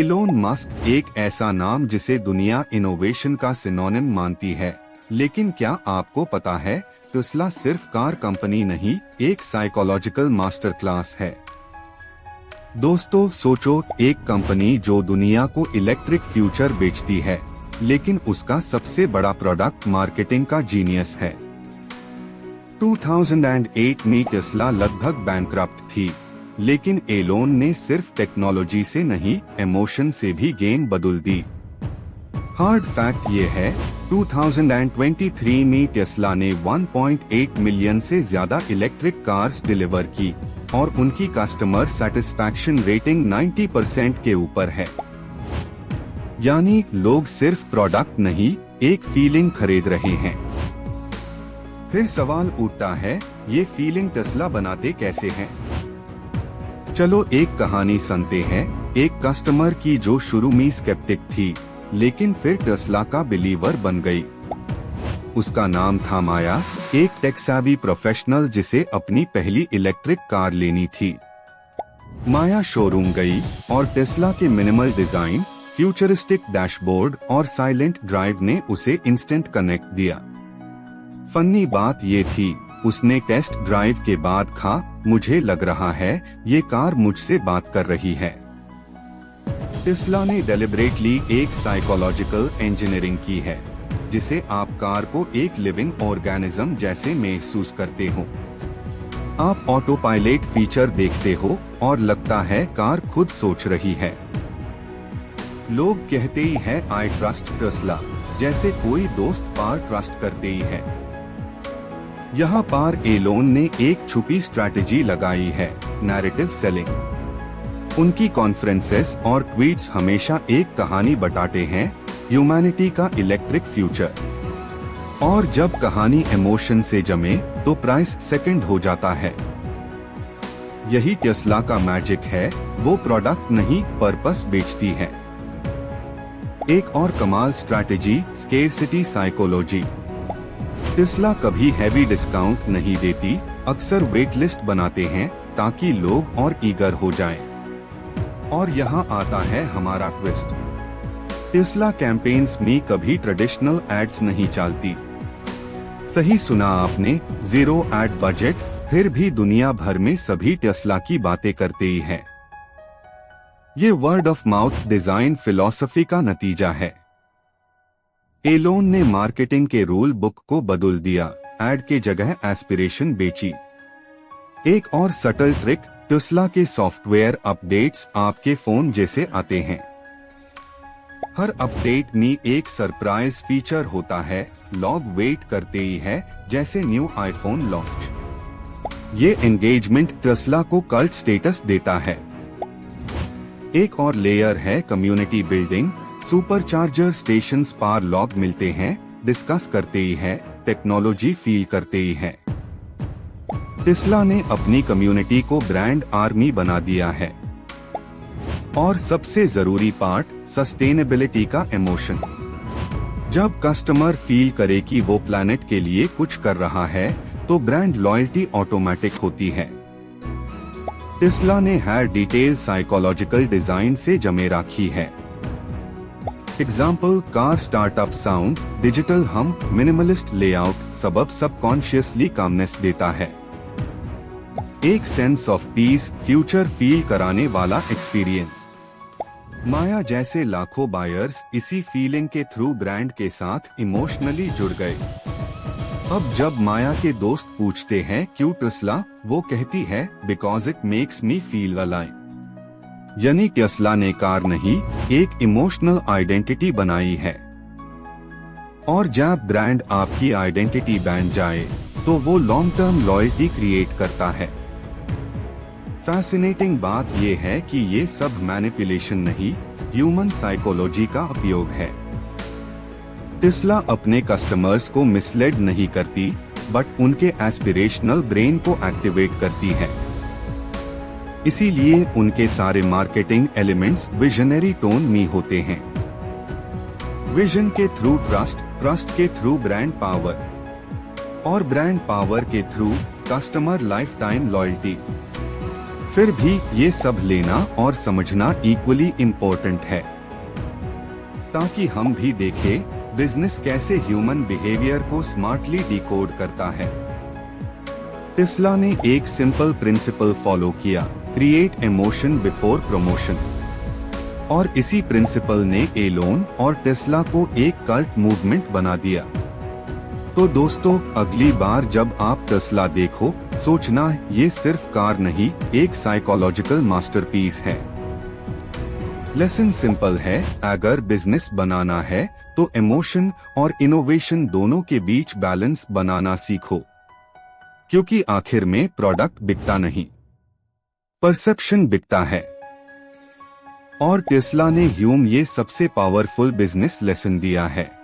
Elon Musk एक ऐसा नाम जिसे दुनिया इनोवेशन का सिनोनिम मानती है, लेकिन क्या आपको पता है टेस्ला सिर्फ कार कंपनी नहीं, एक साइकोलॉजिकल मास्टर क्लास है। दोस्तों सोचो, एक कंपनी जो दुनिया को इलेक्ट्रिक फ्यूचर बेचती है, लेकिन उसका सबसे बड़ा प्रोडक्ट मार्केटिंग का जीनियस है। 2008 में टेस्ला लगभग बैंकरप्ट थी, लेकिन एलोन ने सिर्फ टेक्नोलॉजी से नहीं, इमोशन से भी गेम बदल दी। हार्ड फैक्ट ये है, 2023 में टेस्ला ने 1.8 मिलियन से ज्यादा इलेक्ट्रिक कार्स डिलीवर की और उनकी कस्टमर सेटिस्फैक्शन रेटिंग 90% के ऊपर है। यानी लोग सिर्फ प्रोडक्ट नहीं, एक फीलिंग खरीद रहे हैं। फिर सवाल उठता है, ये फीलिंग टेस्ला बनाते कैसे हैं? चलो एक कहानी सुनते हैं, एक कस्टमर की जो शुरू में स्केप्टिक थी, लेकिन फिर टेस्ला का बिलीवर बन गई। उसका नाम था माया, एक टेक सेवी प्रोफेशनल जिसे अपनी पहली इलेक्ट्रिक कार लेनी थी। माया शोरूम गई और टेस्ला के मिनिमल डिजाइन, फ्यूचरिस्टिक डैशबोर्ड और साइलेंट ड्राइव ने उसे इंस्टेंट कनेक्ट दिया। फनी बात ये थी, उसने टेस्ट ड्राइव के बाद कहा, मुझे लग रहा है ये कार मुझसे बात कर रही है। टेस्ला ने डेलिब्रेटली एक साइकोलॉजिकल इंजीनियरिंग की है, जिसे आप कार को एक लिविंग ऑर्गेनिज्म जैसे महसूस करते हो। आप ऑटो पायलट फीचर देखते हो और लगता है कार खुद सोच रही है। लोग कहते ही है आई ट्रस्ट टेस्ला, जैसे कोई दोस्त पार ट्रस्ट करते ही है। यहाँ पार एलोन ने एक छुपी स्ट्रैटेजी लगाई है, नैरेटिव सेलिंग। उनकी कॉन्फ्रेंसेस और ट्वीट्स हमेशा एक कहानी बताते हैं, ह्यूमैनिटी का इलेक्ट्रिक फ्यूचर। और जब कहानी इमोशन से जमे तो प्राइस सेकंड हो जाता है। यही टेस्ला का मैजिक है, वो प्रोडक्ट नहीं पर्पस बेचती है। एक और कमाल स्ट्रैटेजी, स्केर्सिटी साइकोलॉजी। टेस्ला कभी हैवी डिस्काउंट नहीं देती, अक्सर वेट लिस्ट बनाते हैं ताकि लोग और ईगर हो जाएं। और यहाँ आता है हमारा ट्विस्ट, टेस्ला कैंपेन्स में कभी ट्रेडिशनल एड्स नहीं चलती। सही सुना आपने, जीरो एड बजट, फिर भी दुनिया भर में सभी टेस्ला की बातें करते ही हैं। ये word of mouth design philosophy का नतीजा है। एलोन ने मार्केटिंग के रूल बुक को बदल दिया, एड के जगह एस्पिरेशन बेची। एक और सटल ट्रिक, टेस्ला के सॉफ्टवेयर अपडेट्स आपके फोन जैसे आते हैं। हर अपडेट में एक सरप्राइज फीचर होता है, लोग वेट करते ही है जैसे न्यू आईफोन लॉन्च। ये एंगेजमेंट टेस्ला को कल्ट स्टेटस देता है। एक और लेयर है कम्युनिटी बिल्डिंग, सुपरचार्जर स्टेशंस पार लॉग मिलते हैं, डिस्कस करते ही है, टेक्नोलॉजी फील करते ही है। टेस्ला ने अपनी कम्युनिटी को ब्रांड आर्मी बना दिया है। और सबसे जरूरी पार्ट, सस्टेनेबिलिटी का इमोशन। जब कस्टमर फील करे कि वो प्लैनेट के लिए कुछ कर रहा है, तो ब्रांड लॉयल्टी ऑटोमेटिक होती है। टेस्ला ने हर डिटेल साइकोलॉजिकल डिजाइन से जमे रखी है। Example, car startup sound, digital हम, मिनिमलिस्ट लेआउट, सबब सबकॉन्शियसली कामनेस देता है। एक sense of peace, future feel कराने वाला एक्सपीरियंस। माया जैसे लाखों बायर्स इसी फीलिंग के थ्रू ब्रांड के साथ इमोशनली जुड़ गए। अब जब माया के दोस्त पूछते हैं क्यों टेस्ला, वो कहती है because it makes me feel alive. यानी टेस्ला ने कार नहीं, एक इमोशनल आइडेंटिटी बनाई है। और जब ब्रांड आपकी आइडेंटिटी बन जाए, तो वो लॉन्ग टर्म लॉयल्टी क्रिएट करता है। फैसिनेटिंग बात ये है कि ये सब मैनिपुलेशन नहीं, ह्यूमन साइकोलॉजी का उपयोग है। टेस्ला अपने कस्टमर्स को मिसलेड नहीं करती, बट उनके एस्पिरेशनल ब्रेन को एक्टिवेट करती है। इसीलिए उनके सारे मार्केटिंग एलिमेंट्स विजनरी टोन में होते हैं। विजन के थ्रू ट्रस्ट, ट्रस्ट के थ्रू ब्रांड पावर और ब्रांड पावर के through customer life time loyalty. फिर भी ये सब लेना और समझना इक्वली इम्पोर्टेंट है, ताकि हम भी देखें बिजनेस कैसे ह्यूमन बिहेवियर को स्मार्टली डिकोड करता है। टेस्ला ने एक सिंपल प्रिंसिपल फॉलो किया, क्रिएट इमोशन बिफोर प्रमोशन, और इसी प्रिंसिपल ने एलोन और टेस्ला को एक कल्ट मूवमेंट बना दिया। तो दोस्तों, अगली बार जब आप टेस्ला देखो, सोचना ये सिर्फ कार नहीं, एक साइकोलॉजिकल मास्टरपीस है। लेसन सिंपल है, अगर बिजनेस बनाना है तो इमोशन और इनोवेशन दोनों के बीच बैलेंस बनाना सीखो, क्योंकि आखिर में प्रोडक्ट बिकता नहीं, परसेप्शन बिकता है। और टेस्ला ने ह्यूम ये सबसे पावरफुल बिजनेस लेसन दिया है।